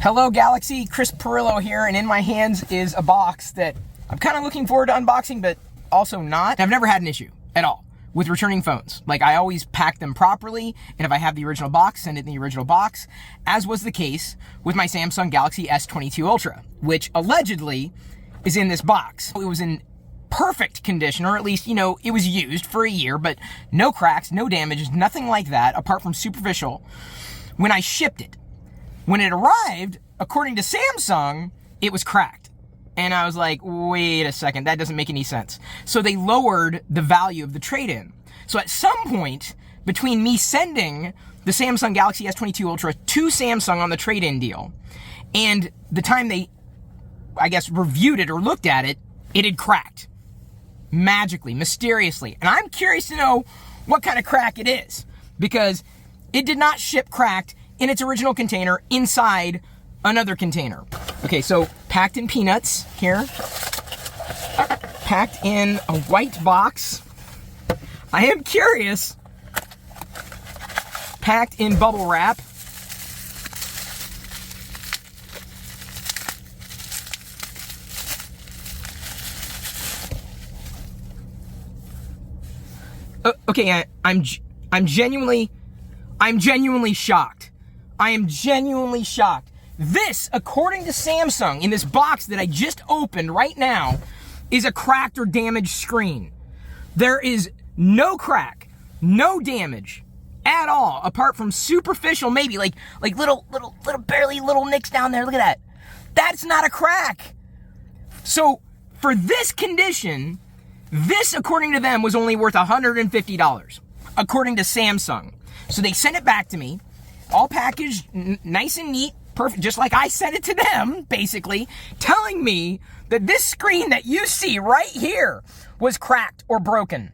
Hello Galaxy, Chris Pirillo here, and in my hands is a box that I'm kind of looking forward to unboxing, but also not. I've never had an issue at all with returning phones. Like, I always pack them properly, and if I have the original box, send it in the original box, as was the case with my Samsung Galaxy S22 Ultra, which allegedly is in this box. It was in perfect condition, or at least, you know, it was used for a year, but no cracks, no damages, nothing like that, apart from superficial, when I shipped it. When it arrived, according to Samsung, it was cracked. And I was like, wait a second, that doesn't make any sense. So they lowered the value of the trade-in. So at some point, between me sending the Samsung Galaxy S22 Ultra to Samsung on the trade-in deal, and the time they, I guess, reviewed it or looked at it, it had cracked. Magically, mysteriously. And I'm curious to know what kind of crack it is, because it did not ship cracked in its original container inside another container. Okay, so packed in peanuts here, packed in a white box. I am curious, packed in bubble wrap. Okay, I'm genuinely shocked. I am genuinely shocked. This, according to Samsung, in this box that I just opened right now, is a cracked or damaged screen. There is no crack, no damage at all, apart from superficial, maybe like little barely little nicks down there. Look at that. That's not a crack. So for this condition, this, according to them, was only worth $150, according to Samsung. So they sent it back to me, all packaged, nice and neat, perfect, just like I sent it to them, basically, telling me that this screen that you see right here was cracked or broken,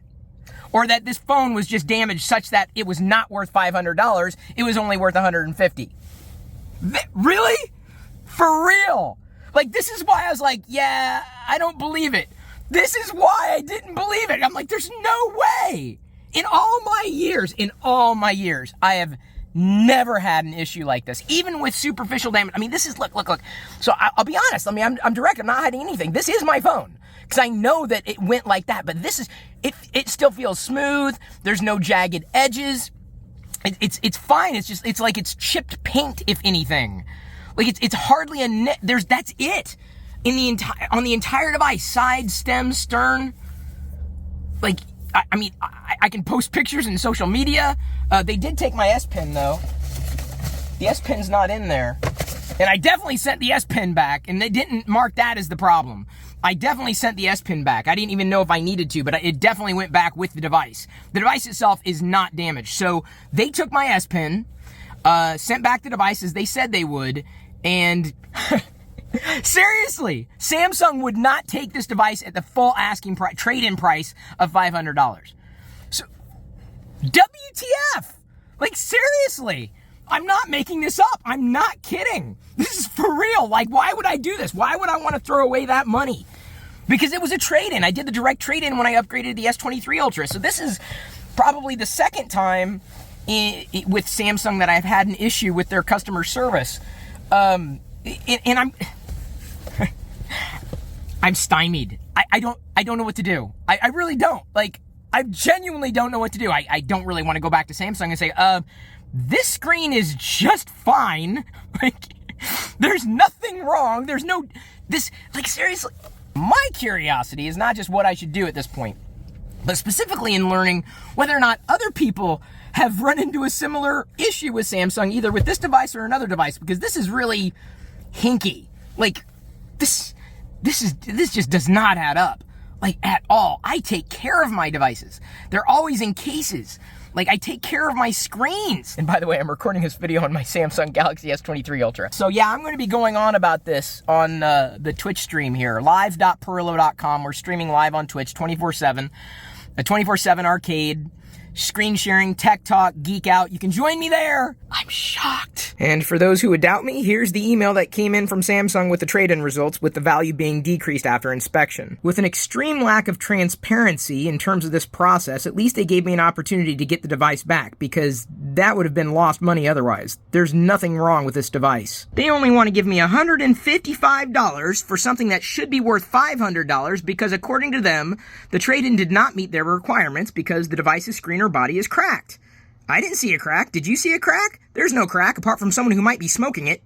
or that this phone was just damaged such that it was not worth $500, it was only worth $150. Really? For real? Like, this is why I was like, yeah, I don't believe it. This is why I didn't believe it. I'm like, there's no way. In all my years, I have never had an issue like this, even with superficial damage. I mean, this is, look. So I'll be honest. I mean, I'm direct. I'm not hiding anything. This is my phone, because I know that it went like that, but this is, it still feels smooth. There's no jagged edges. It's fine. It's just, it's like it's chipped paint, if anything. Like, it's hardly a that's it. On the entire device, side, stem, stern. Like, I mean, I can post pictures in social media. They did take my S Pen, though. The S Pen's not in there. And I definitely sent the S Pen back, and they didn't mark that as the problem. I definitely sent the S Pen back. I didn't even know if I needed to, but it definitely went back with the device. The device itself is not damaged. So they took my S Pen, sent back the device as they said they would, and seriously, Samsung would not take this device at the full asking price, trade-in price of $500. So, WTF? Like, seriously, I'm not making this up. I'm not kidding. This is for real. Like, why would I do this? Why would I want to throw away that money? Because it was a trade-in. I did the direct trade-in when I upgraded the S23 Ultra. So this is probably the second time with Samsung that I've had an issue with their customer service. And I'm stymied. I don't know what to do. I really don't. Like, I genuinely don't know what to do. I don't really want to go back to Samsung and say, this screen is just fine. Like, there's nothing wrong. There's no, like, seriously. My curiosity is not just what I should do at this point, but specifically in learning whether or not other people have run into a similar issue with Samsung, either with this device or another device, because this is really hinky. Like, this just does not add up, like, at all. I take care of my devices. They're always in cases. Like, I take care of my screens. And by the way, I'm recording this video on my Samsung Galaxy S23 Ultra. So yeah, I'm going to be going on about this on the Twitch stream here, live.pirillo.com. We're streaming live on Twitch 24/7, a 24/7 arcade screen sharing, tech talk, geek out. You can join me there. I'm shocked. And for those who would doubt me, here's the email that came in from Samsung with the trade-in results, with the value being decreased after inspection. With an extreme lack of transparency in terms of this process, at least they gave me an opportunity to get the device back, because that would have been lost money otherwise. There's nothing wrong with this device. They only want to give me $155 for something that should be worth $500 because, according to them, the trade-in did not meet their requirements because the device's screen or body is cracked. I didn't see a crack. Did you see a crack? There's no crack apart from someone who might be smoking it.